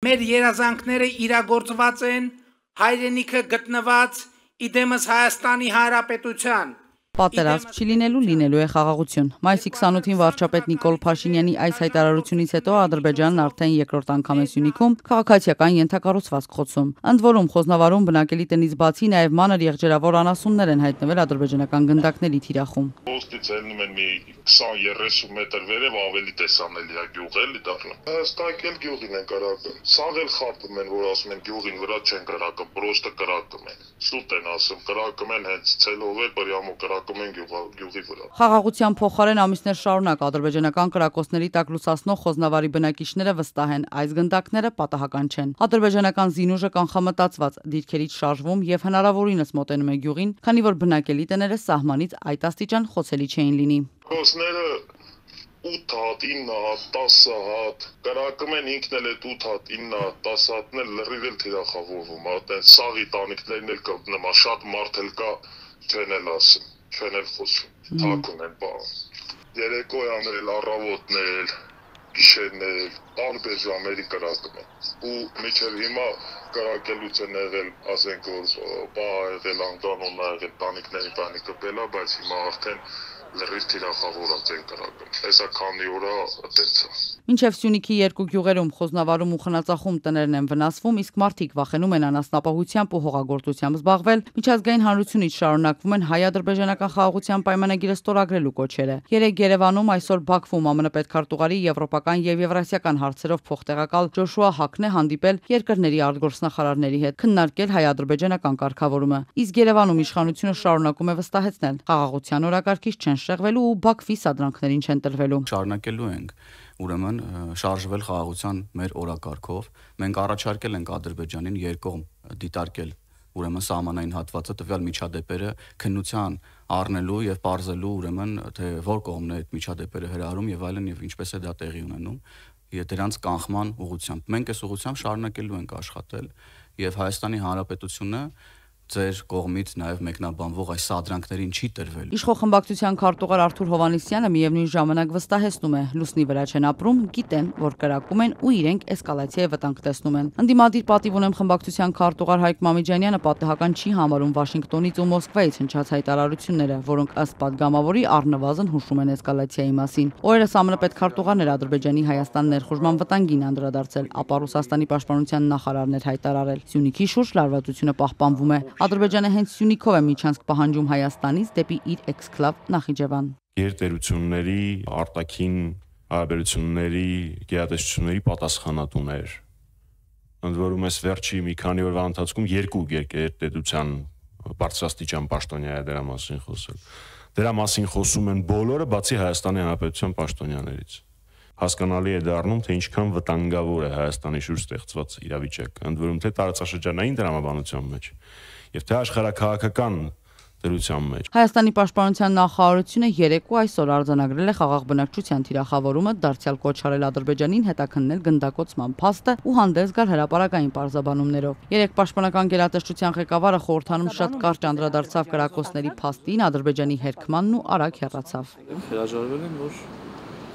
մեր երազանքները իրագործված են, հայրենիքը գտնված իդեմս Հայաստանի Հանրապետության։ Պատերազմ չի լինելու է խաղաղություն։ Մայիսի 28-ին վարչապետ Նիկոլ Փաշինյանի այս հայտարարությունից հետո Ադրբեջանն արդեն երկրորդ անգամ է Սյունիքում քաղաքացիական ենթակառուցվածք խոցում։ Ընդ որում Խոզնավարում բնակելի տնից բացի նաև մանր եղջերավոր անասուններ են հայտնվել ադրբեջանական գնդակների թիրախում։ Ոստից ելնում են մի 20-30 մետր վերև ավելի տեսանելի է գյուղ էլի դառնում։ Հստակ գյուղին են կրակում։ Սաղ էլ խաբում են, որ ասում են գյուղին վրա չեն կրակում, պրոստը կրակում են։ Սուտ են ասում, կրակում են հենց ցելով է բրյամո կրակում են գյուղի վրա։ Խաղաղության փոխարեն ամիսներ շարունակ ադրբեջանական կրակոցների տակ լուսացնող Խոզնավարի բնակիչները վստահ են, այս գնդակները պատահական չեն։ Ադրբեջանական զինուժը կանխամտածված դիրքերից շարժվում եւ հնարավորինս մոտենում է գյուղին, քանի որ բնակելի տները սահմանից այդ աստիճան խոցելի չէին լինի։ Կրակոցները 8 հատ, 9 հատ, 10 հատ, կրակում են ինքն էլ այդ 8 հատ, 9 հատ, 10 հատն էլ լրիվ էլ թիրախավորվում, այդեն սաղի տանիքներն էլ կա, նման շատ մարդ էլ կա, չեն էլ ասում, չեն էլ խոսում, թակում են բան։ Երեկոյանն էլ, առավոտն էլ, գիշերն էլ, տարբեր ժամերի կրակում են։ Ու միջև հիմա կրակելուց են եղել, ասենք որ բա եղել, անկանուն եղել, տանիքների բանի կպելա, բայց հիմա արդեն լրիվ թիրախավորած են կրակում։ Հեսա քանի օրա տենց է։ Մինչև Սյունիքի երկու գյուղերում Խոզնավարում ու Խնածախում տներն են վնասվում, իսկ մարդիկ վախենում են անասնապահությամբ ու հողագործությամբ զբաղվել, միջազգային հանրությունից շարունակվում են հայ-ադրբեջանական խաղաղության պայմանագիրը ստորագրելու կոչերը։ Երեկ Երևանում, այսօր Բաքվում ԱՄՆ պետքարտուղարի եվրոպական եւ եվրասիական հարցերով փոխտեղակալ Ջոշուա Հակն է հանդիպել երկրների արտգործնախարարների հետ, քննարկել հայ-ադրբեջանական կարգավորումը։ Իսկ Երևանում իշխանությունը շարունակում է վստահեցնել, խաղաղության օրակարգից չեն շեղվելու ու Բաքվի սադրանքներին չեն տրվելու։ Շարունակելու ենք ուրեմն շարժվել խաղաղության մեր օրակարգով։ Մենք առաջարկել ենք Ադրբեջանին երկկողմ դիտարկել ուրեմն սահմանային հատվածը տվյալ միջադեպերը քննության առնելու եւ պարզելու ուրեմն թե որ կողմն է այդ միջադեպերը հրահրում եւ այլն եւ ինչպես է դա տեղի ունենում դրանց կանխման ուղղությամբ։ Մենք այս ուղղությամբ շարունակելու ենք աշխատել եւ Հայաստանի Հանրապետությունը ձեր կողմից նաև մեկնաբանվող այս սադրանքներին չի տրվել։ Իշխող խմբակցության քարտուղար Արթուր Հովհաննիսյանը միևնույն ժամանակ վստահեցնում է, լուսնի վրա չեն ապրում, գիտեն, որ կրակում են ու իրենք էսկալացիայի վտանգ տեսնում են։ Ընդդիմադիր պատիվ ունեմ խմբակցության քարտուղար Հայկ Մամիջանյանը պատահական չի համարում Վաշինգտոնից ու Մոսկվայից հնչած հայտարարությունները, որոնք ըստ պատգամավորի առնվազն հուշում են էսկալացիայի մասին։ Օրերս ԱՄՆ պետքարտուղարն էր Ադրբեջանի Հայաստան ներխուժման վտանգին անդրադարձել, ապա Ռուսաստանի պաշտպանության նախարարն էր հայտարարել։ Սյունիքի շուրջ լարվածությունը պահպանվում է։ Ադրբեջանը հենց Սյունիքով է միջանցք պահանջում Հայաստանից դեպի իր էքսկլավ Նախիջևան։ Գերտերությունների, արտաքին հարաբերությունների, գերատեսչությունների պատասխանատուներ։ Ընդ որում այս վերջի մի քանի օրվա ընթացքում երկու գերտերության բարձրաստիճան պաշտոնյա է դրա մասին խոսել։ Դրա մասին խոսում են բոլորը, բացի Հայաստանի Հանրապետության պաշտոնյաներից։ Հասկանալի է դառնում, թե ինչքան վտանգավոր է Հայաստանի շուրջ ստեղծված իրավիճակը, ընդ որում թե տարածաշրջանային դրամաբանության մեջ եւ թե աշխարհաքաղաքական դրության մեջ։ Հայաստանի պաշտպանության նախարարությունը երեկ ու այսօր արձանագրել է խաղաղ բնակչության թիրախավորումը, դարձյալ կոչ արել Ադրբեջանին հետաքննել գնդակոծման փաստը ու հանդես գալ հրապարակային պարզաբանումներով։ Երեկ պաշտպանական գերատեսչության ղեկավարը խորհրդանում շատ կարճ անդրադարձավ կրակոցների փաստին, Ադրբեջանի հերքմանն ու արագ հեռացավ։ Հրաժարվել են, որ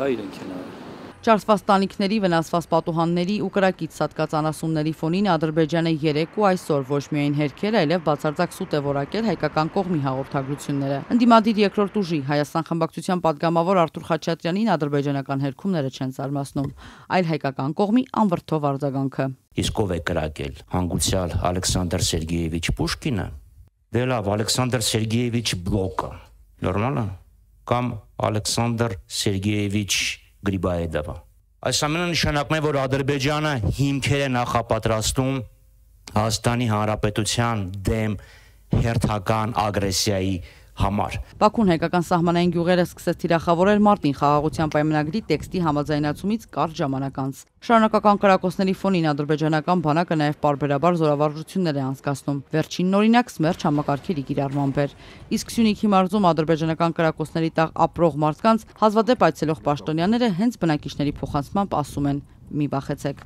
դա իրենք են արել։ Ջարդված տանիքների, վնասված պատուհանների ու կրակից սատկած անասունների ֆոնին Ադրբեջանը երեկ ու այսօր ոչ միայն հերքել, այլև բացարձակ սուտ է որակել հայկական կողմի հաղորդագրությունները։ Ընդդիմադիր երկրորդ ուժի Հայաստան խմբակցության պատգամավոր Արթուր Խաչատրյանին ադրբեջանական հերքումները չեն զարմացնում, այլ հայկական կողմի անվրդով արձագանքը։ Իսկ ով է կրակել։ Հանգուցյալ Ալեքսանդր Սերգեևիչ Պուշկինը։ Դե լավ, Ալեքսանդր Սերգեևիչ Բլոկը։ Նորմալ է։ Կամ Ալեքսանդր Սերգեևիչ Գրիբայեդովը։ Այս ամենը նշանակում է, որ Ադրբեջանը հիմքեր է նախապատրաստում Հայաստանի Հանրապետության դեմ հերթական ագրեսիայի համար։ Բաքուն հայկական սահմանային գյուղերը սկսեց թիրախավորել մարտին խաղաղության պայմանագրի տեքստի համաձայնացումից կարճ ժամանակ անց։ Շարունակական կրակոցների ֆոնին ադրբեջանական բանակը նաև պարբերաբար զորավարժություններ է անցկացնում։ Վերջինն օրինակ Սմերջ համակարգերի կիրառմամբ էր։ Իսկ Սյունիքի մարզում ադրբեջանական կրակոցների տակ ապրող մարդկանց հազվադեպ այցելող պաշտոնյաները հենց բնակիչների փոխանցմամբ ասում են՝ մի վախեցեք։